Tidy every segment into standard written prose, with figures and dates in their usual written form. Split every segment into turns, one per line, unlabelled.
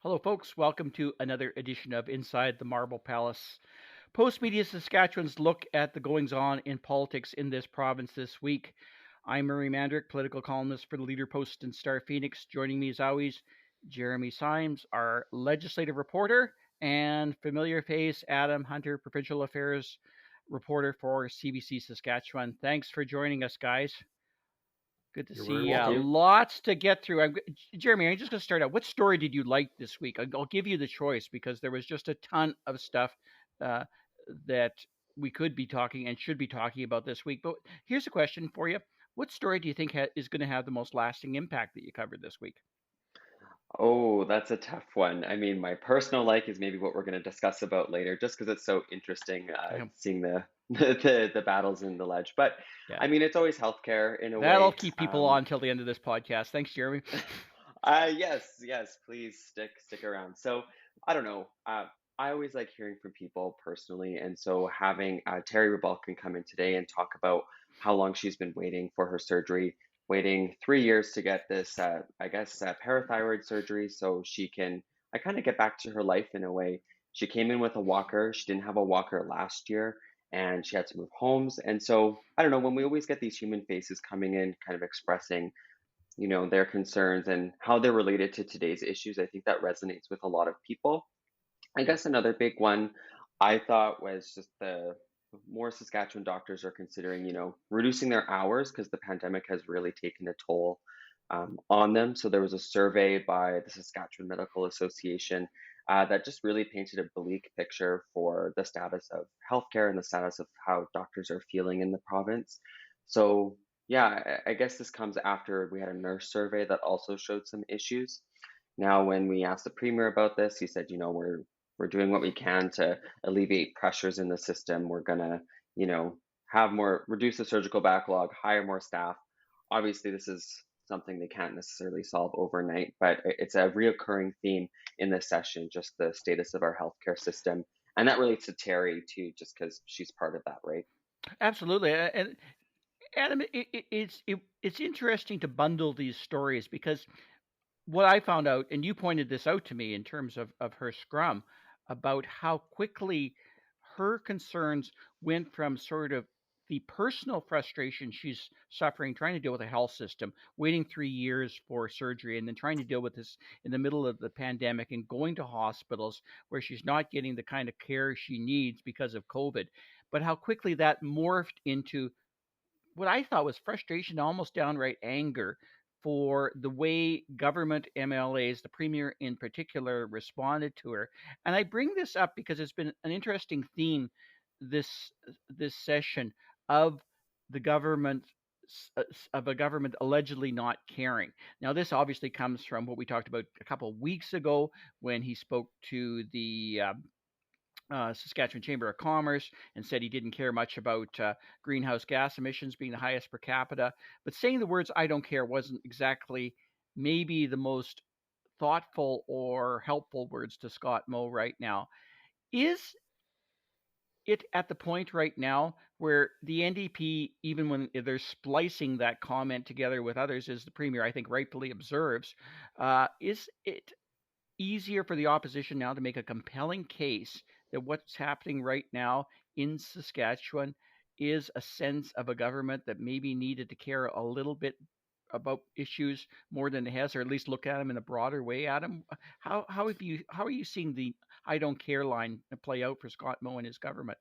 Hello, folks. Welcome to another edition of Inside the Marble Palace. Post Media Saskatchewan's look at the goings on in politics in this province this week. I'm Murray Mandrick, political columnist for the Leader Post and Star Phoenix. Joining me as always, Jeremy Symes, our legislative reporter, and familiar face Adam Hunter, provincial affairs reporter for CBC Saskatchewan. Thanks for joining us, guys. Good to
You're very
see
welcome.
lots to get through. Jeremy, I'm just going to start out. What story did you like this week? I'll give you the choice because there was just a ton of stuff uh, that we could be talking and should be talking about this week. But here's a question for you. What story do you think is going to have the most lasting impact that you covered this week?
Oh, that's a tough one. I mean, my personal like is maybe what we're going to discuss about later, just because it's so interesting
Um,
seeing the, the battles in the ledge. But
yeah,
I mean, it's always healthcare in a
that'll
way.
keep people on until the end of this podcast. Thanks, Jeremy.
Yes, please stick around. So I don't know. I always like hearing from people personally, and so having Terry Rebalkin come in today and talk about how long she's been waiting for her surgery, waiting 3 years to get this, I guess, parathyroid surgery, so she can, I kind of get back to her life in a way. She came in with a walker. She didn't have a walker last year, and she had to move homes. And so I don't know. When we always get these human faces coming in, kind of expressing their concerns and how they're related to today's issues. I think that resonates with a lot of people. I guess another big one I thought was just the more Saskatchewan doctors are considering, reducing their hours because the pandemic has really taken a toll on them. So there was a survey by the Saskatchewan Medical Association that just really painted a bleak picture for the status of healthcare and the status of how doctors are feeling in the province. So yeah, I guess this comes after we had a nurse survey that also showed some issues. Now, when we asked the premier about this, he said, we're doing what we can to alleviate pressures in the system. We're gonna, have more, reduce the surgical backlog, hire more staff. Obviously, this is something they can't necessarily solve overnight, but it's a reoccurring theme in this session, just the status of our healthcare system. And that relates to Terry too, just because she's part of that, right?
Absolutely, and Adam, it's interesting to bundle these stories because what I found out, and you pointed this out to me in terms of her scrum, about how quickly her concerns went from sort of the personal frustration she's suffering trying to deal with a health system, waiting 3 years for surgery, and then trying to deal with this in the middle of the pandemic and going to hospitals where she's not getting the kind of care she needs because of COVID. But how quickly that morphed into what I thought was frustration, almost downright anger for the way government MLAs, the premier in particular, responded to her. And I bring this up because it's been an interesting theme this this session of the government of a government allegedly not caring. Now, this obviously comes from what we talked about a couple of weeks ago when he spoke to the Saskatchewan Chamber of Commerce and said he didn't care much about greenhouse gas emissions being the highest per capita. But saying the words "I don't care" wasn't exactly maybe the most thoughtful or helpful words to Scott Moe right now. Is it at the point right now where the NDP, even when they're splicing that comment together with others, as the premier I think rightfully observes, is it easier for the opposition now to make a compelling case that what's happening right now in Saskatchewan is a sense of a government that maybe needed to care a little bit about issues more than it has, or at least look at them in a broader way. Adam, how are you seeing the "I don't care" line play out for Scott Moe and his government?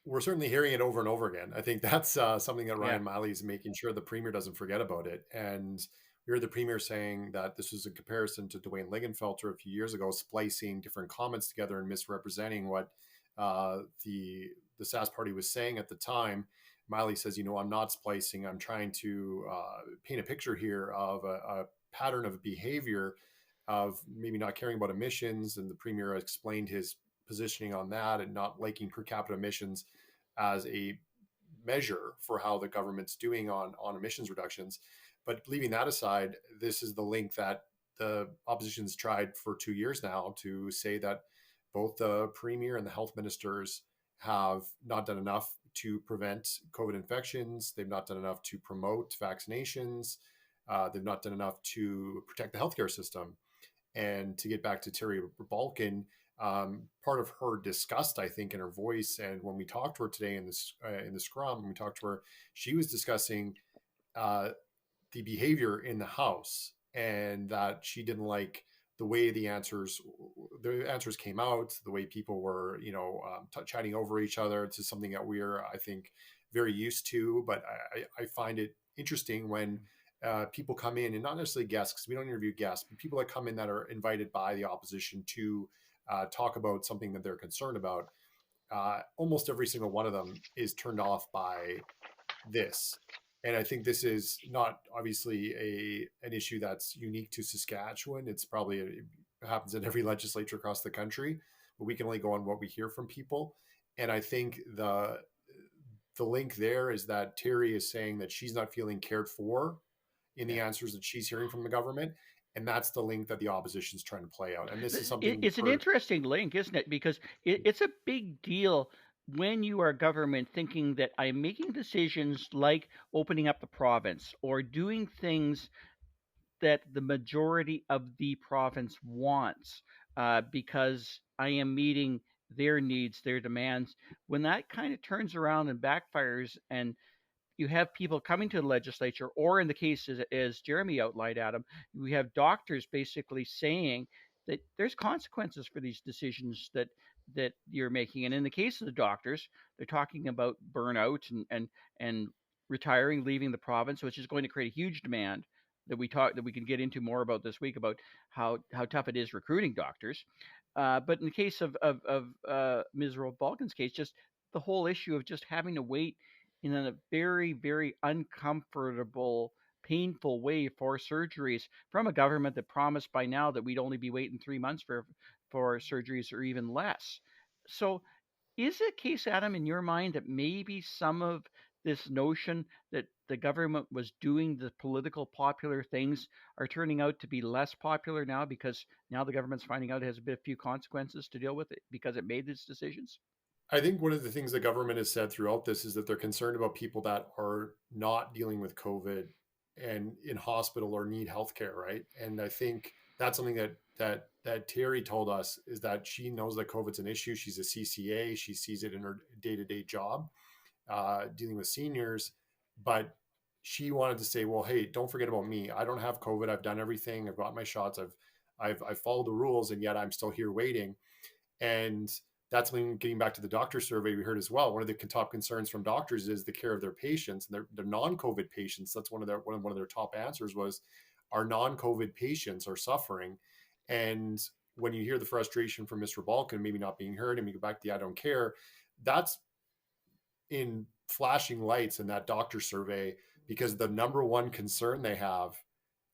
We're certainly hearing it over and over again. I think that's something that
Yeah,
Ryan Meili is making sure the premier doesn't forget about it. And we heard the premier saying that this was a comparison to Dwayne Lingenfelter a few years ago, splicing different comments together and misrepresenting what the Sask party was saying at the time. Meili says, I'm not splicing. I'm trying to paint a picture here of a pattern of behavior of maybe not caring about emissions. And the premier explained his positioning on that and not liking per capita emissions as a measure for how the government's doing on emissions reductions. But leaving that aside, this is the link that the opposition's tried for 2 years now to say that both the premier and the health ministers have not done enough to prevent COVID infections. They've not done enough to promote vaccinations. They've not done enough to protect the healthcare system.
And to get back to Terry Balkin, part of her disgust, I think, in her voice, and when we talked to her today in the scrum, when we talked to her, she was discussing uh, the behavior in the house, and that she didn't like the way the answers came out, the way people were, chatting over each other. It's just something that we're, I think, very used to. But I find it interesting when people come in, and not necessarily guests, because we don't interview guests, but people that come in that are invited by the opposition to talk about something that they're concerned about. Almost every single one of them is turned off by this. And I think this is not obviously an issue that's unique to Saskatchewan. It's probably it happens in every legislature across the country, but we can only go on what we hear from people. And I think the link there is that Terry is saying that she's not feeling cared for in the
Yeah.
answers that she's hearing from the government. And that's the link that the opposition is trying to play out. And this is something we've
It's an
heard.
interesting link, isn't it? Because it's a big deal when you are government thinking that I'm making decisions like opening up the province or doing things that the majority of the province wants, because I am meeting their needs, their demands. When that kind of turns around and backfires, and you have people coming to the legislature, or in the case as Jeremy outlined, Adam, we have doctors basically saying that there's consequences for these decisions that you're making. And in the case of the doctors, they're talking about burnout and retiring, leaving the province, which is going to create a huge demand that we can get into more about this week about how tough it is recruiting doctors. But in the case of Ms. Balkin's case, just the whole issue of just having to wait in a very, very uncomfortable, painful way for surgeries from a government that promised by now that we'd only be waiting 3 months for surgeries or even less. So, is it a case, Adam, in your mind that maybe some of this notion that the government was doing the political popular things are turning out to be less popular now because now the government's finding out it has a few consequences to deal with it because it made these decisions?
I think one of the things the government has said throughout this is that they're concerned about people that are not dealing with COVID and in hospital or need healthcare, right? And I think that's something that Terry told us, is that she knows that COVID's an issue. She's a CCA. She sees it in her day-to-day job, dealing with seniors. But she wanted to say, well, hey, don't forget about me. I don't have COVID. I've done everything. I've got my shots. I've followed the rules, and yet I'm still here waiting. And that's when, getting back to the doctor survey we heard as well, one of the top concerns from doctors is the care of their patients and their non-COVID patients. That's one of their top answers was our non-COVID patients are suffering. And when you hear the frustration from Mr. Balkin, maybe not being heard, and we go back to the I don't care, that's in flashing lights in that doctor survey, because the number one concern they have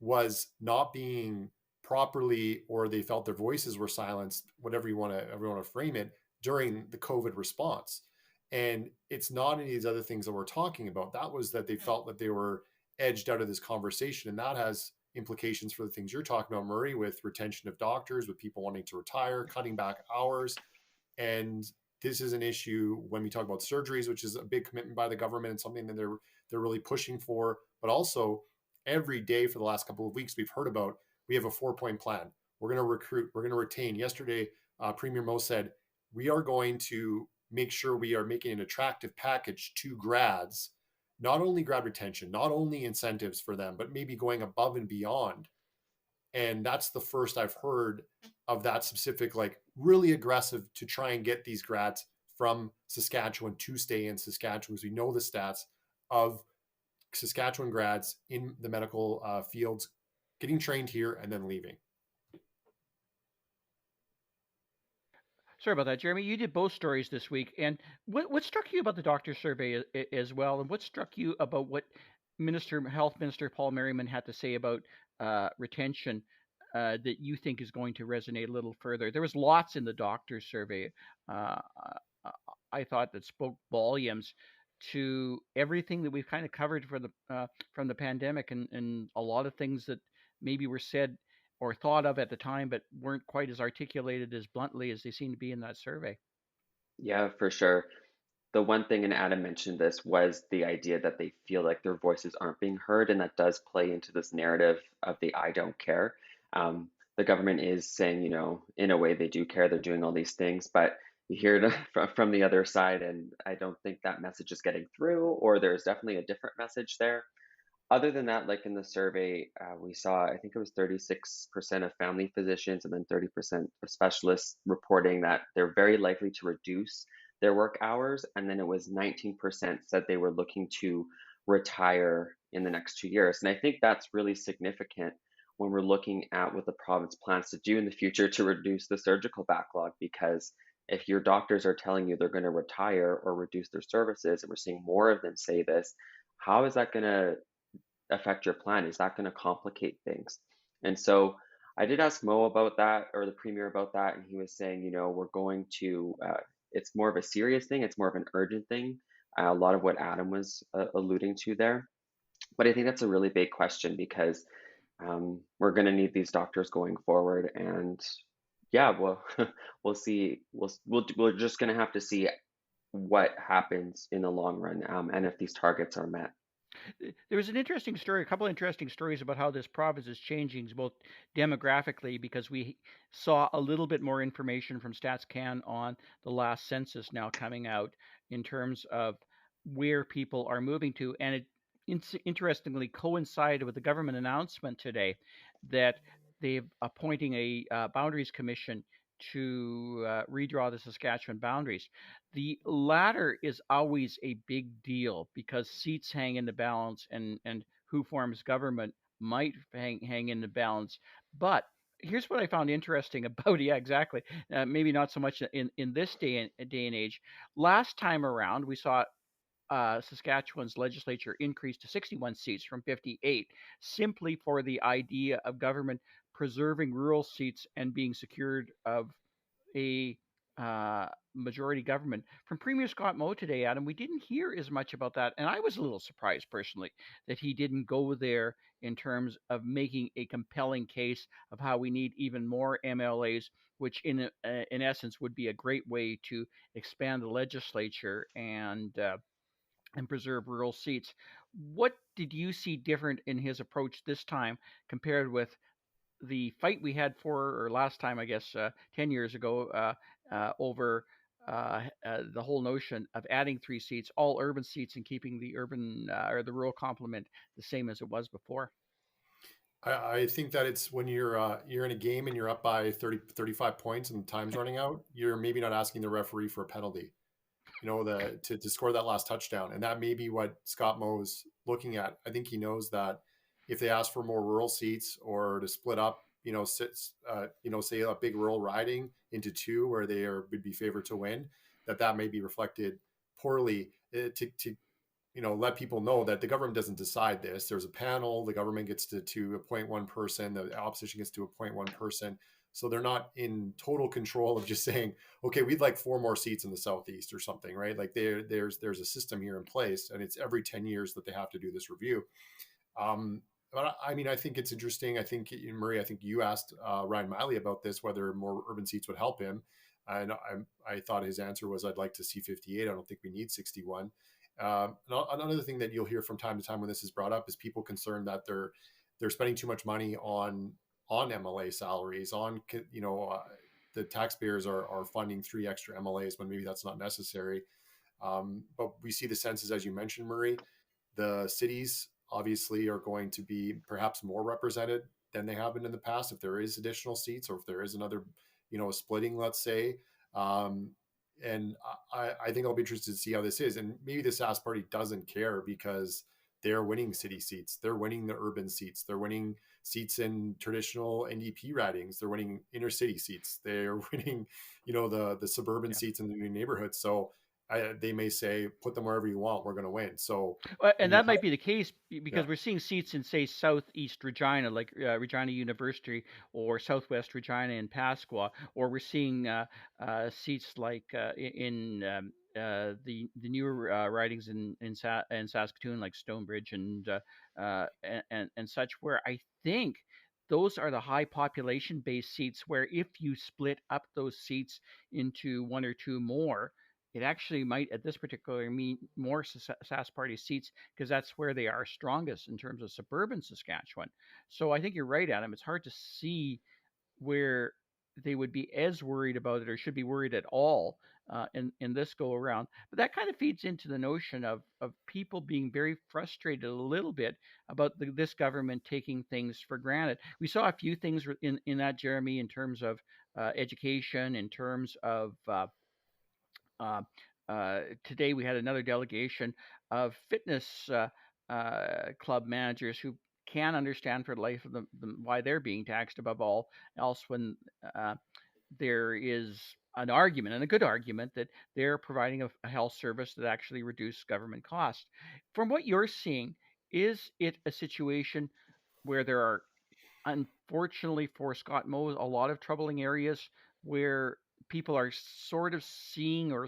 was not being properly, or they felt their voices were silenced, whatever you want to frame it, during the COVID response. And it's not any of these other things that we're talking about. That was that they felt that they were edged out of this conversation. And that has implications for the things you're talking about, Murray, with retention of doctors, with people wanting to retire, cutting back hours. And this is an issue when we talk about surgeries, which is a big commitment by the government and something that they're really pushing for. But also, every day for the last couple of weeks, we've heard about, we have a 4-point plan. We're going to recruit. We're going to retain. Yesterday, Premier Moe said we are going to make sure we are making an attractive package to grads, not only grad retention, not only incentives for them, but maybe going above and beyond. And that's the first I've heard of that specific, like really aggressive to try and get these grads from Saskatchewan to stay in Saskatchewan, because we know the stats of Saskatchewan grads in the medical fields getting trained here and then leaving.
Sorry about that, Jeremy. You did both stories this week, and what struck you about the doctor survey as well, and what struck you about what Health Minister Paul Merriman had to say about retention, that you think is going to resonate a little further? There was lots in the doctor survey. Uh, uh, I thought that spoke volumes to everything that we've kind of covered from the pandemic, and a lot of things that maybe were said or thought of at the time, but weren't quite as articulated as bluntly as they seem to be in that survey.
Yeah, for sure. The one thing, and Adam mentioned this, was the idea that they feel like their voices aren't being heard, and that does play into this narrative of the I don't care. the government is saying, in a way they do care, they're doing all these things, but you hear it from the other side, and I don't think that message is getting through, or there's definitely a different message there. Other than that, like in the survey, we saw, I think it was 36% of family physicians and then 30% of specialists reporting that they're very likely to reduce their work hours. And then it was 19% said they were looking to retire in the next 2 years. And I think that's really significant when we're looking at what the province plans to do in the future to reduce the surgical backlog. Because if your doctors are telling you they're going to retire or reduce their services, and we're seeing more of them say this, how is that going to affect your plan? Is that going to complicate things? And so I did ask Mo about that, or the premier about that, and he was saying, we're going to, it's more of a serious thing, it's more of an urgent thing. A lot of what Adam was alluding to there. But I think that's a really big question because we're going to need these doctors going forward. And yeah, well, we'll see. We're just going to have to see what happens in the long run, and if these targets are met.
There was an interesting story, a couple of interesting stories about how this province is changing both demographically, because we saw a little bit more information from StatsCan on the last census now coming out in terms of where people are moving to. And it interestingly coincided with the government announcement today that they're appointing a boundaries commission to redraw the Saskatchewan boundaries. The latter is always a big deal because seats hang in the balance, and who forms government might hang in the balance. But here's what I found interesting about yeah, exactly. Maybe not so much in this day and age. Last time around, we saw Saskatchewan's legislature increased to 61 seats from 58, simply for the idea of government preserving rural seats and being secured of a majority government. From Premier Scott Moe today, Adam, we didn't hear as much about that, and I was a little surprised personally that he didn't go there in terms of making a compelling case of how we need even more MLAs, which in essence would be a great way to expand the legislature and preserve rural seats. What did you see different in his approach this time compared with the fight we had for, or last time, I guess, 10 years ago, over the whole notion of adding 3 seats, all urban seats, and keeping the urban or the rural complement the same as it was before?
I think that it's when you're in a game and you're up by 30, 35 points and time's running out, you're maybe not asking the referee for a penalty, to score that last touchdown. And that may be what Scott Moe is looking at. I think he knows that if they ask for more rural seats or to split up, say a big rural riding into two where would be favored to win, that may be reflected poorly, to let people know that the government doesn't decide this. There's a panel. The government gets to appoint one person. The opposition gets to appoint one person. So they're not in total control of just saying, okay, we'd like 4 more seats in the Southeast or something, right? Like there's a system here in place, and it's every 10 years that they have to do this review. But I mean, I think it's interesting. I think, Murray, I think you asked Ryan Meili about this, whether more urban seats would help him. And I thought his answer was, I'd like to see 58. I don't think we need 61. Another thing that you'll hear from time to time when this is brought up is people concerned that they're spending too much money on MLA salaries, the taxpayers are funding 3 extra MLAs when maybe that's not necessary. But we see the census, as you mentioned, Murray, the cities obviously are going to be perhaps more represented than they have been in the past if there is additional seats, or if there is another, splitting, let's say. And I think I'll be interested to see how this is. And maybe the Sask party doesn't care because they're winning city seats. They're winning the urban seats. They're winning seats in traditional NDP ridings. They're winning inner city seats. They're winning, the suburban
Yeah.
seats in the new neighborhoods. So they may say, put them wherever you want. We're going to win. So
And
you
that
have,
might be the case because
yeah.
we're seeing seats in, say, Southeast Regina, like Regina University, or Southwest Regina in Pasqua, or we're seeing seats like in the newer ridings in Saskatoon, like Stonebridge and such, where I think those are the high population based seats where if you split up those seats into 1 or 2 more, it actually might at this particular mean more Sask party seats because that's where they are strongest in terms of suburban Saskatchewan. So I think you're right, Adam. It's hard to see where they would be as worried about it or should be worried at all in this go around. But that kind of feeds into the notion of people being very frustrated a little bit about this government taking things for granted. We saw a few things in that, Jeremy, in terms of education, in terms of uh, today we had another delegation of fitness club managers who can understand for the life of them why they're being taxed above all else when uh, there is an argument, and a good argument, that they're providing a health service that actually reduces government costs. From what you're seeing, is it a situation where there are, unfortunately for Scott Moe, a lot of troubling areas where people are sort of seeing or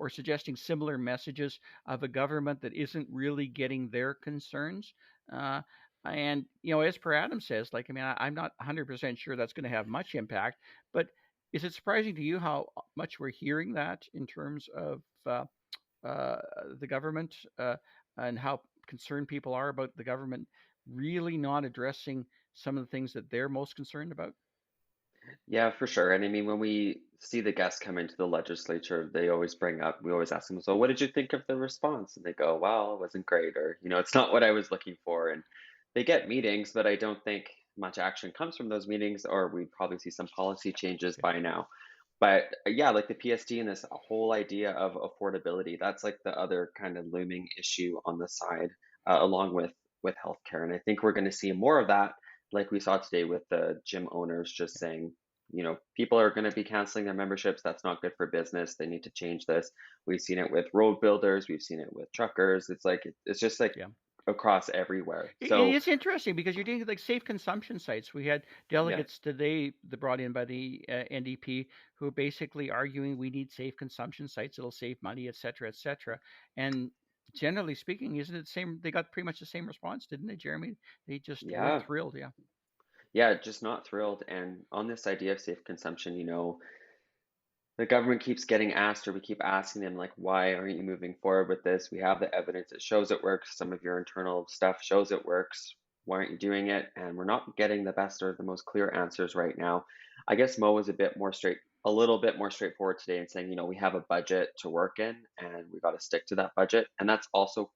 suggesting similar messages of a government that isn't really getting their concerns? Uh, and as per Adam says, like, I mean, I'm not 100% sure that's going to have much impact, but is it surprising to you how much we're hearing that in terms of uh, the government, and how concerned people are about the government really not addressing some of the things that they're most concerned about?
Yeah, for sure. And I mean, when we see the guests come into the legislature, they always bring up, we always ask them, so what did you think of the response? And they go, well, it wasn't great, or, it's not what I was looking for. And they get meetings, but I don't think much action comes from those meetings, or we'd probably see some policy changes
Yeah.
by now. But yeah, like the PSD and this whole idea of affordability, that's like the other kind of looming issue on the side, along with healthcare. And I think we're going to see more of that, like we saw today with the gym owners just saying, people are going to be canceling their memberships. That's not good for business. They need to change this. We've seen it with road builders. We've seen it with truckers. It's like, it's just like
Yeah.
across everywhere.
It
So,
is interesting because you're dealing with like safe consumption sites. We had
yeah,
delegates today that brought in by the NDP who are basically arguing we need safe consumption sites. It'll save money, et cetera, et cetera. And generally speaking, isn't it the same? They got pretty much the same response, didn't they, Jeremy? They just weren't
yeah,
thrilled. Yeah.
yeah, just not thrilled. And on this idea of safe consumption, the government keeps getting asked, or we keep asking them, like, why aren't you moving forward with this? We have the evidence. It shows it works. Some of your internal stuff shows it works. Why aren't you doing it? And we're not getting the best or the most clear answers right now. I guess Mo was a little bit more straightforward today in saying, we have a budget to work in and we got to stick to that budget. And that's also,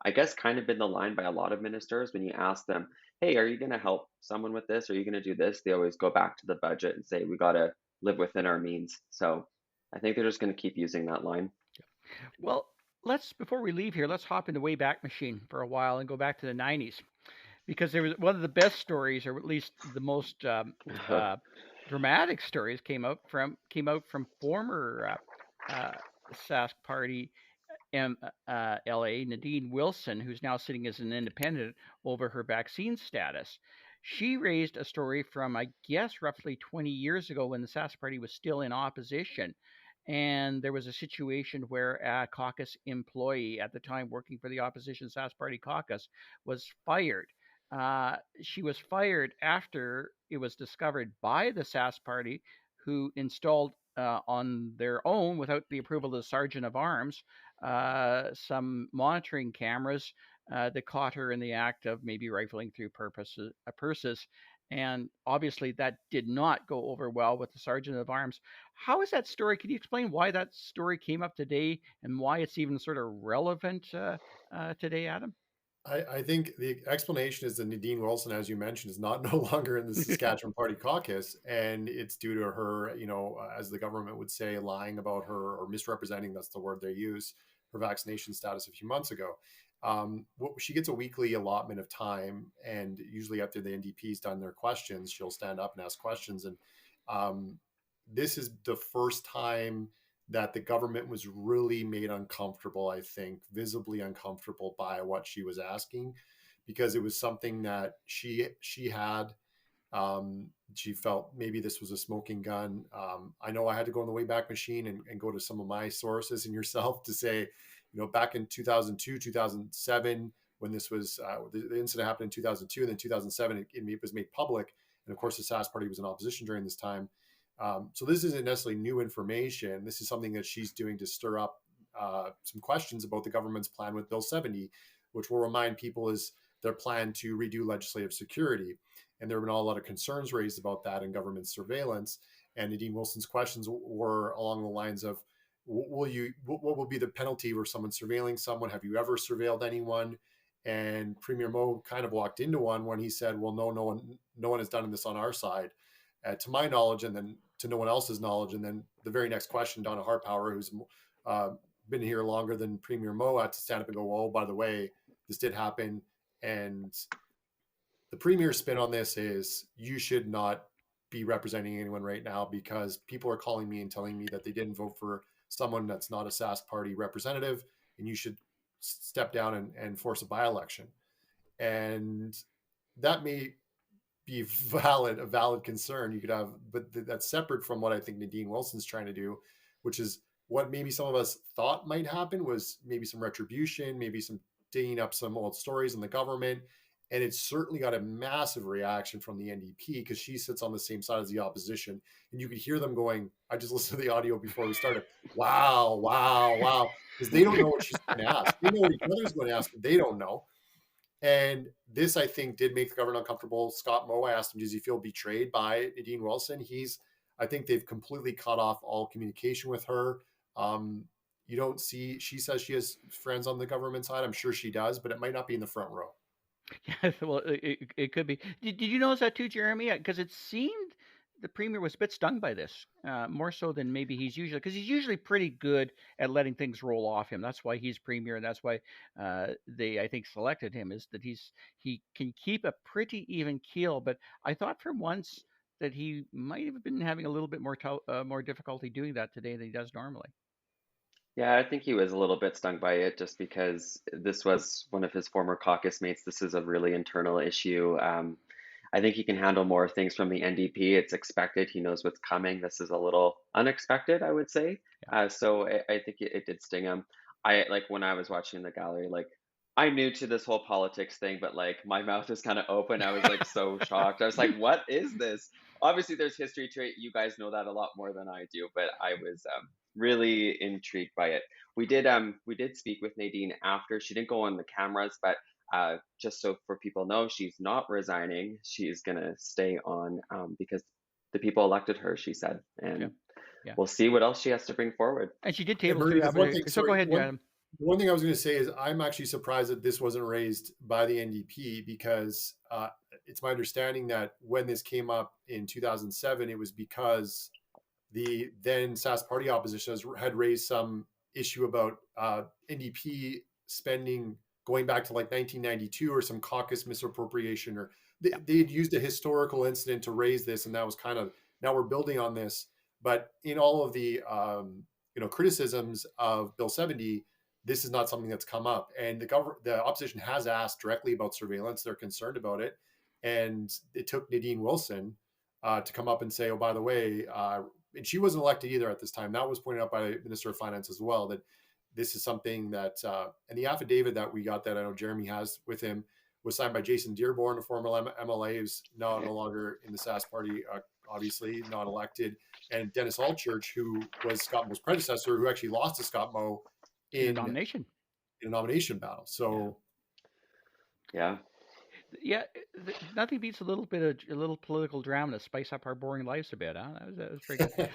I guess, kind of been the line by a lot of ministers when you ask them, hey, are you going to help someone with this? Are you going to do this? They always go back to the budget and say, we got to live within our means. So I think they're just going to keep using that line.
Well, before we leave here, let's hop in the Wayback Machine for a while and go back to the 90s, because there was one of the best stories, or at least the most uh, dramatic stories, came out from former Sask Party LA, Nadine Wilson, who's now sitting as an independent over her vaccine status. She raised a story from, I guess, roughly 20 years ago when the Sask Party was still in opposition. And there was a situation where a caucus employee at the time working for the opposition Sask Party caucus was fired. She was fired after it was discovered by the Sask Party, who installed on their own, without the approval of the Sergeant of Arms, some monitoring cameras that caught her in the act of maybe rifling through purses. And obviously, that did not go over well with the Sergeant of Arms. How is that story? Can you explain why that story came up today and why it's even sort of relevant today, Adam?
I think the explanation is that Nadine Wilson, as you mentioned, is not no longer in the Saskatchewan Party caucus, and it's due to her, as the government would say, lying about her, or misrepresenting, that's the word they use, her vaccination status a few months ago. She gets a weekly allotment of time, and usually after the NDP's done their questions, she'll stand up and ask questions. And this is the first time that the government was really made uncomfortable, I think, visibly uncomfortable by what she was asking, because it was something that she had. She felt maybe this was a smoking gun. I know I had to go in the Wayback Machine and go to some of my sources and yourself to say, back in 2002, 2007, when this was, the incident happened in 2002, and then 2007, it was made public. And of course, the Sask Party was in opposition during this time. So this isn't necessarily new information. This is something that she's doing to stir up some questions about the government's plan with Bill 70, which will remind people is their plan to redo legislative security. and there have been a lot of concerns raised about that and government surveillance. And Nadine Wilson's questions were along the lines of, what will be the penalty for someone surveilling someone? Have you ever surveilled anyone? And Premier Moe kind of walked into one when he said, well, no one has done this on our side, to my knowledge, and then to no one else's knowledge. And then the very next question, Donna Hartpower, who's been here longer than Premier Moe, had to stand up and go, oh, by the way, this did happen. And the Premier's spin on this is, you should not be representing anyone right now, because people are calling me and telling me that they didn't vote for someone that's not a Sask party representative, and you should step down and force a by-election. And that may be a valid concern you could have, but that's separate from what I think Nadine Wilson's trying to do, which is what maybe some of us thought might happen, was maybe some retribution, maybe some digging up some old stories in the government. And it's certainly got a massive reaction from the NDP, because she sits on the same side as the opposition. And you could hear them going, I just listened to the audio before we started, wow, wow, wow, because they don't know what she's going to ask. They know what each other's going to ask, but they don't know. And this, I think, did make the government uncomfortable. Scott Moe, I asked him, does he feel betrayed by Nadine Wilson? I think they've completely cut off all communication with her. You don't see, she says she has friends on the government side. I'm sure she does, but it might not be in the front row.
Yeah, well, it could be. Did you notice that too, Jeremy? Because it seemed the Premier was a bit stung by this, more so than maybe he's usually, because he's usually pretty good at letting things roll off him. That's why he's Premier, and that's why they, I think, selected him, is that he can keep a pretty even keel. But I thought for once that he might have been having a little bit more difficulty doing that today than he does normally.
Yeah, I think he was a little bit stung by it, just because this was one of his former caucus mates. This is a really internal issue. I think he can handle more things from the NDP. It's expected. He knows what's coming. This is a little unexpected, I would say. So I think it did sting him. I like, when I was watching the gallery, like, I'm new to this whole politics thing, but like my mouth was kind of open. I was like so shocked. I was like, what is this? Obviously, there's history to it. You guys know that a lot more than I do, but I was really intrigued by it. We did speak with Nadine after. She didn't go on the cameras, but just so for people know, she's not resigning. She's gonna stay on, because the people elected her, she said,
Yeah,
and
yeah.
we'll see what else she has to bring forward.
And she did
And
table
Murray,
two
there's one
Aberdeen.
thing,
So go
sorry,
ahead, Adam.
one thing I was going to say is, I'm actually surprised that this wasn't raised by the NDP, because it's my understanding that when this came up in 2007, it was because the then Sask party opposition had raised some issue about NDP spending going back to like 1992, or some caucus misappropriation, or they had used a historical incident to raise this, and that was kind of, now we're building on this. But in all of the criticisms of Bill 70, this is not something that's come up, and the opposition has asked directly about surveillance. They're concerned about it, and it took Nadine Wilson to come up and say, oh, by the way, and she wasn't elected either at this time. That was pointed out by the Minister of Finance as well, that this is something that, and the affidavit that we got, that I know Jeremy has with him, was signed by Jason Dearborn, a former MLA who's no longer in the Sask party, obviously not elected, and Dennis Allchurch, who was Scott Moe's predecessor, who actually lost to Scott Moe
In a nomination.
in a nomination battle. So,
Yeah.
Yeah, nothing beats a little bit of a little political drama to spice up our boring lives a bit, huh? That was pretty good.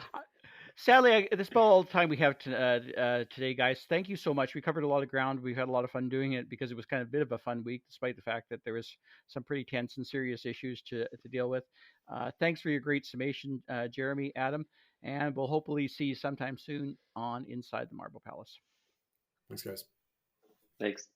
Sadly, that's about all the time we have today, guys. Thank you so much. We covered a lot of ground. We've had a lot of fun doing it, because it was kind of a bit of a fun week, despite the fact that there was some pretty tense and serious issues to deal with. Thanks for your great summation, Jeremy, Adam, and we'll hopefully see you sometime soon on Inside the Marble Palace.
thanks, guys.
Thanks.